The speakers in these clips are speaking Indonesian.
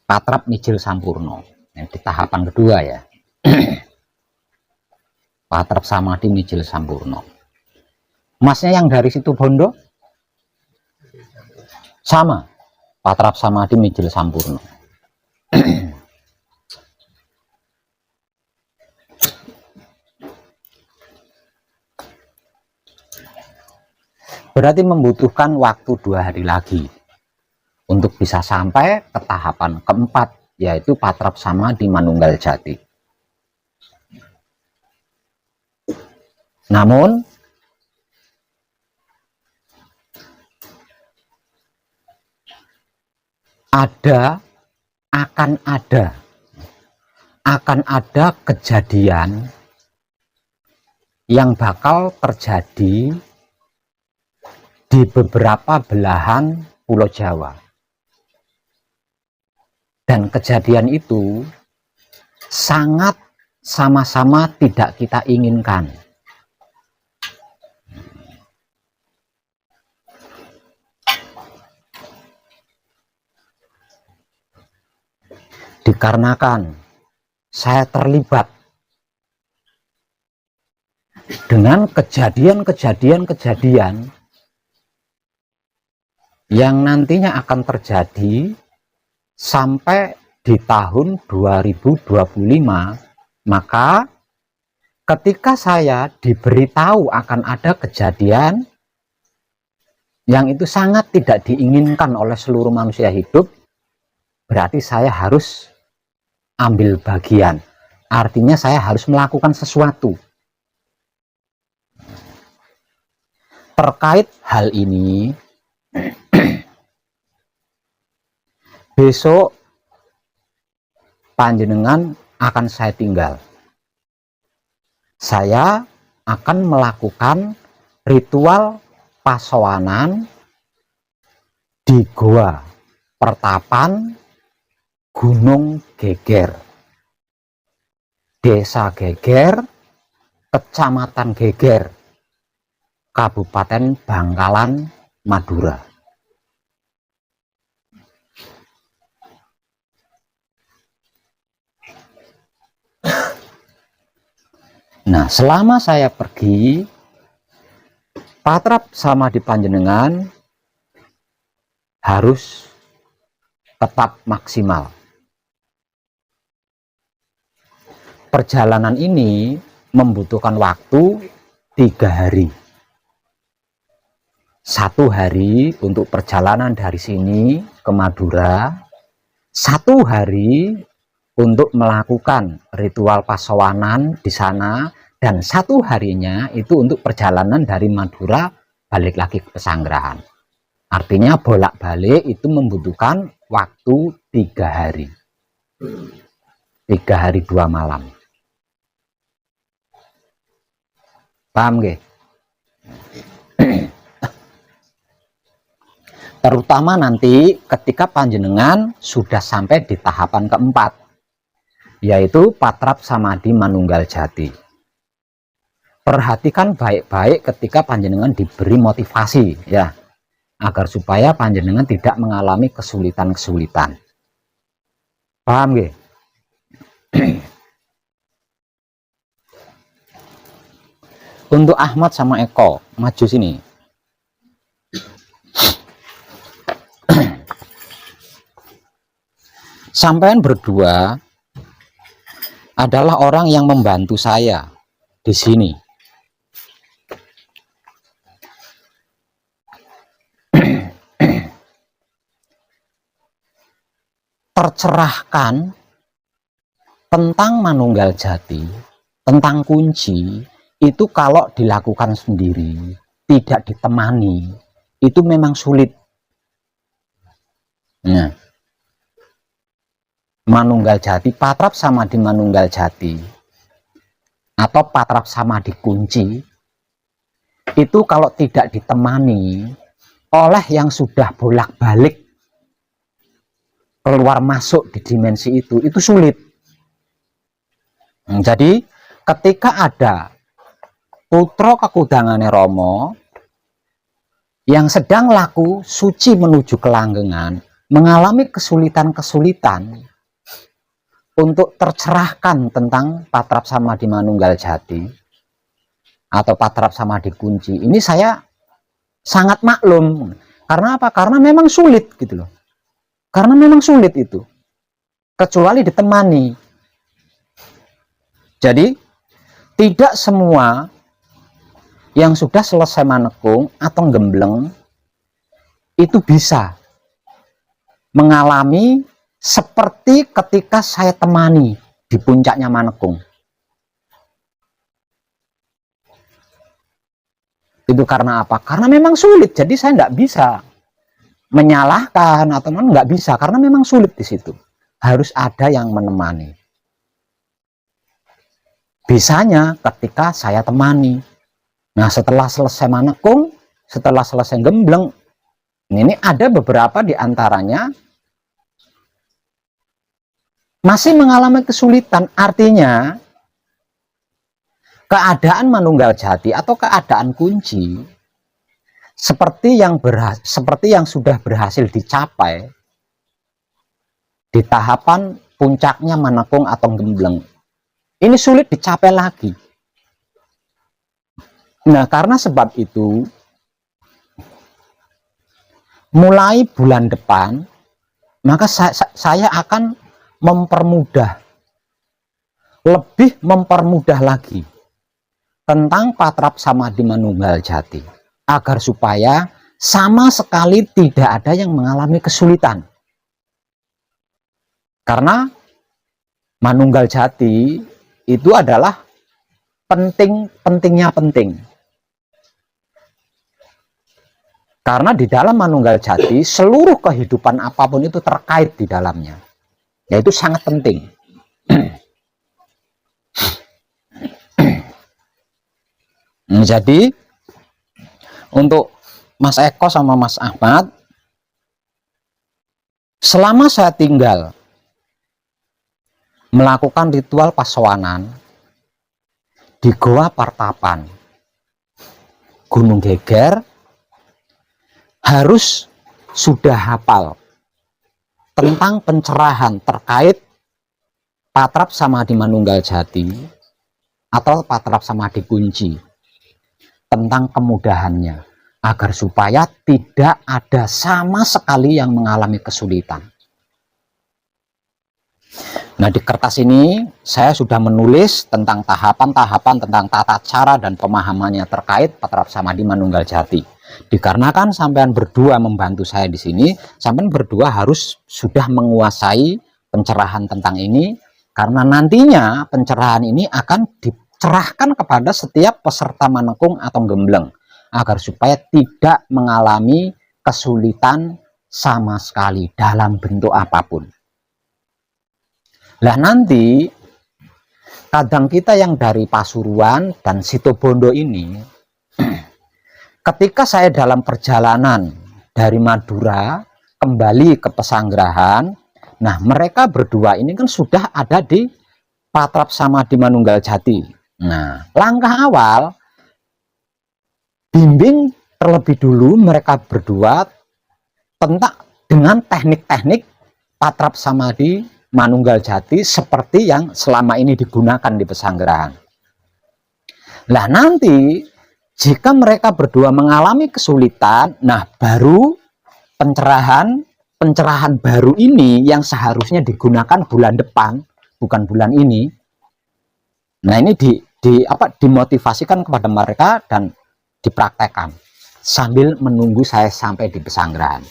patrap mijil sampurno. Di tahapan kedua ya. Patrap samadhi mijil sampurno. Masnya yang dari situ Bondo sama, patrap samadhi mijil sampurno. Berarti membutuhkan waktu 2 hari lagi untuk bisa sampai ke tahapan keempat, yaitu patrap samadhi manunggal jati. Namun akan ada kejadian yang bakal terjadi di beberapa belahan Pulau Jawa, dan kejadian itu sangat sama-sama tidak kita inginkan. Dikarenakan saya terlibat dengan kejadian-kejadian yang nantinya akan terjadi sampai di tahun 2025, maka ketika saya diberitahu akan ada kejadian yang itu sangat tidak diinginkan oleh seluruh manusia hidup, berarti saya harus ambil bagian. Artinya saya harus melakukan sesuatu. Terkait hal ini, besok panjenengan akan saya tinggal. Saya akan melakukan ritual pasowanan di Goa Pertapan Gunung Geger, Desa Geger, Kecamatan Geger, Kabupaten Bangkalan, Madura. Nah, selama saya pergi, patrap samadhi panjenengan harus tetap maksimal. Perjalanan ini membutuhkan waktu 3 hari. 1 hari untuk perjalanan dari sini ke Madura, 1 hari untuk melakukan ritual pasowanan di sana, dan 1 harinya itu untuk perjalanan dari Madura balik lagi ke Pesanggerahan. Artinya bolak-balik itu membutuhkan waktu 3 hari. 3 hari 2 malam. Paham nggih? Terutama nanti ketika panjenengan sudah sampai di tahapan keempat, yaitu patrap samadhi manunggal jati. Perhatikan baik-baik ketika panjenengan diberi motivasi ya, agar supaya panjenengan tidak mengalami kesulitan-kesulitan. Paham nggih? Untuk Ahmad sama Eko, maju sini. Sampean berdua adalah orang yang membantu saya di sini. Tercerahkan tentang manunggal jati, tentang kunci, itu kalau dilakukan sendiri, tidak ditemani, itu memang sulit. Nah, manunggal jati, patrap samadhi manunggal jati, atau patrap samadhi kunci, itu kalau tidak ditemani oleh yang sudah bolak-balik keluar masuk di dimensi itu sulit. Jadi ketika ada putra kekudangane Romo yang sedang laku suci menuju kelanggengan, mengalami kesulitan-kesulitan untuk tercerahkan tentang patrap samadhi manunggal jati atau patrap samadhi kunci, ini saya sangat maklum. Karena apa? Karena memang sulit gitu loh. Karena memang sulit itu, kecuali ditemani. Jadi tidak semua yang sudah selesai manekung atau gembleng itu bisa mengalami seperti ketika saya temani di puncaknya manekung. Itu karena apa? Karena memang sulit. Jadi saya tidak bisa menyalahkan atau nggak bisa, karena memang sulit di situ. Harus ada yang menemani. Bisanya ketika saya temani. Nah, setelah selesai manekung, setelah selesai gembleng, ini ada beberapa di antaranya masih mengalami kesulitan. Artinya keadaan manunggal jati atau keadaan kunci seperti yang sudah berhasil dicapai di tahapan puncaknya manekung atau gembleng, ini sulit dicapai lagi. Nah, karena sebab itu mulai bulan depan maka saya akan lebih mempermudah lagi tentang patrap samadhi manunggal jati, agar supaya sama sekali tidak ada yang mengalami kesulitan. Karena manunggal jati itu adalah pentingnya penting. Karena di dalam manunggal jati seluruh kehidupan apapun itu terkait di dalamnya, yaitu sangat penting. Jadi untuk Mas Eko sama Mas Ahmad, selama saya tinggal melakukan ritual pasowanan di Goa Partapan Gunung Geger, harus sudah hafal tentang pencerahan terkait patrap samadhi manunggal jati atau patrap samadhi kunci, tentang kemudahannya, agar supaya tidak ada sama sekali yang mengalami kesulitan. Nah, di kertas ini saya sudah menulis tentang tahapan-tahapan, tentang tata cara dan pemahamannya terkait patrap samadhi manunggal jati. Dikarenakan sampean berdua membantu saya di sini, sampean berdua harus sudah menguasai pencerahan tentang ini, karena nantinya pencerahan ini akan dicerahkan kepada setiap peserta manekung atau gembleng, agar supaya tidak mengalami kesulitan sama sekali dalam bentuk apapun. Lah nanti kadang kita yang dari Pasuruan dan Situbondo ini, ketika saya dalam perjalanan dari Madura kembali ke Pesanggerahan, nah mereka berdua ini kan sudah ada di patrap samadhi manunggal jati. Nah, langkah awal bimbing terlebih dulu mereka berdua tentang dengan teknik-teknik patrap samadhi manunggal jati seperti yang selama ini digunakan di Pesanggerahan. Nah, nanti jika mereka berdua mengalami kesulitan, nah baru pencerahan baru ini yang seharusnya digunakan bulan depan, bukan bulan ini. Nah, ini dimotivasikan kepada mereka dan dipraktekkan sambil menunggu saya sampai di Pesanggerahan.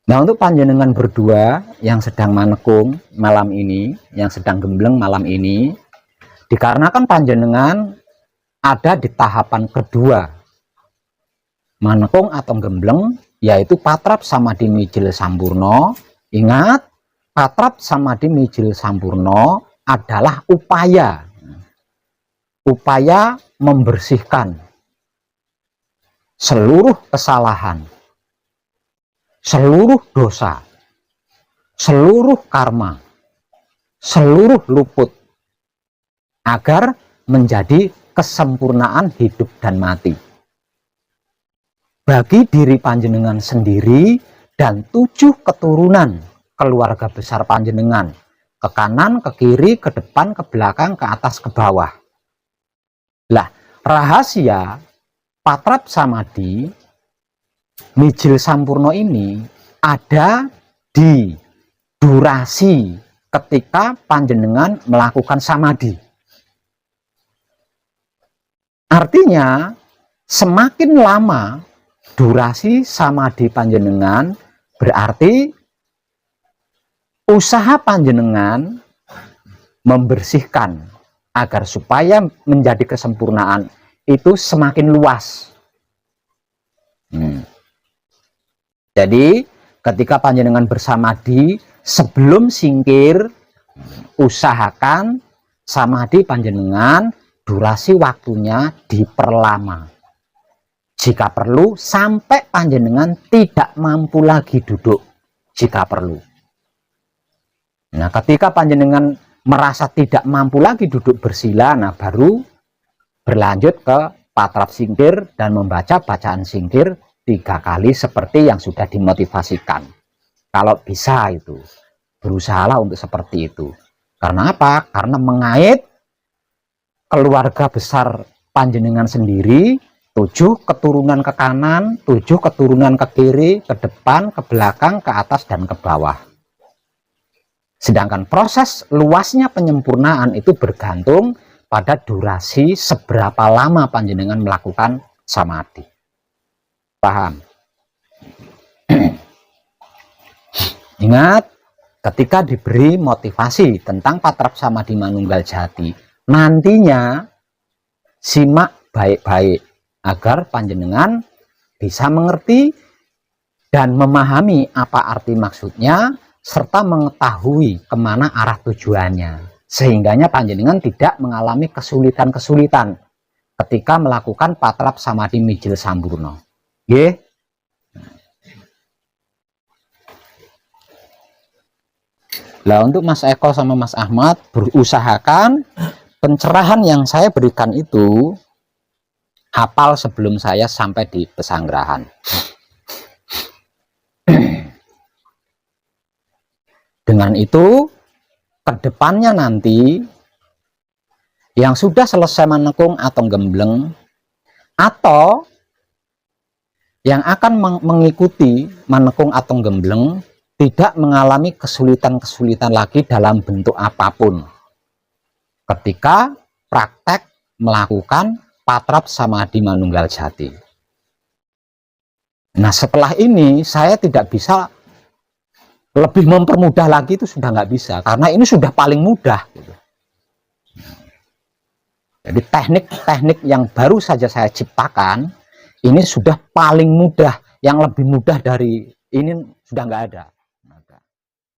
Nah, untuk panjenengan berdua yang sedang manekung malam ini, yang sedang gembleng malam ini, dikarenakan panjenengan ada di tahapan kedua manekung atau gembleng, yaitu patrap samadhi mijil sampurno. Ingat, patrap samadhi mijil sampurno adalah upaya membersihkan seluruh kesalahan, seluruh dosa, seluruh karma, seluruh luput, agar menjadi kesempurnaan hidup dan mati bagi diri panjenengan sendiri dan 7 keturunan keluarga besar panjenengan, ke kanan, ke kiri, ke depan, ke belakang, ke atas, ke bawah. Lah, rahasia patrap samadhi mijil sampurno ini ada di durasi ketika panjenengan melakukan samadhi. Artinya, semakin lama durasi samadhi panjenengan, berarti usaha panjenengan membersihkan agar supaya menjadi kesempurnaan itu semakin luas. Jadi ketika panjenengan bersamadhi, sebelum singkir, usahakan samadhi panjenengan durasi waktunya diperlama. Jika perlu sampai panjenengan tidak mampu lagi duduk jika perlu. Nah, ketika panjenengan merasa tidak mampu lagi duduk bersila, nah baru berlanjut ke patrap singkir dan membaca bacaan singkir 3 kali seperti yang sudah dimotivasikan. Kalau bisa itu, berusahalah untuk seperti itu. Karena apa? Karena mengait keluarga besar panjenengan sendiri, 7 keturunan ke kanan, 7 keturunan ke kiri, ke depan, ke belakang, ke atas, dan ke bawah. Sedangkan proses luasnya penyempurnaan itu bergantung pada durasi seberapa lama panjenengan melakukan samadhi. Paham? Ingat, ketika diberi motivasi tentang patrap samadhi manunggal jati, nantinya simak baik-baik agar panjenengan bisa mengerti dan memahami apa arti maksudnya, serta mengetahui kemana arah tujuannya, sehingganya panjenengan tidak mengalami kesulitan-kesulitan ketika melakukan patrap samadhi mijil sampurno. Nggih. Lah, untuk Mas Eko sama Mas Ahmad, berusahakan pencerahan yang saya berikan itu hafal sebelum saya sampai di pesanggerahan. Dengan itu, kedepannya nanti yang sudah selesai manekung atau gembleng, atau yang akan mengikuti manekung atau gembleng, tidak mengalami kesulitan-kesulitan lagi dalam bentuk apapun ketika praktek melakukan patrap samadhi manunggal jati. Nah, setelah ini saya tidak bisa lebih mempermudah lagi, itu sudah nggak bisa, karena ini sudah paling mudah. Jadi teknik-teknik yang baru saja saya ciptakan ini sudah paling mudah, yang lebih mudah dari ini sudah nggak ada.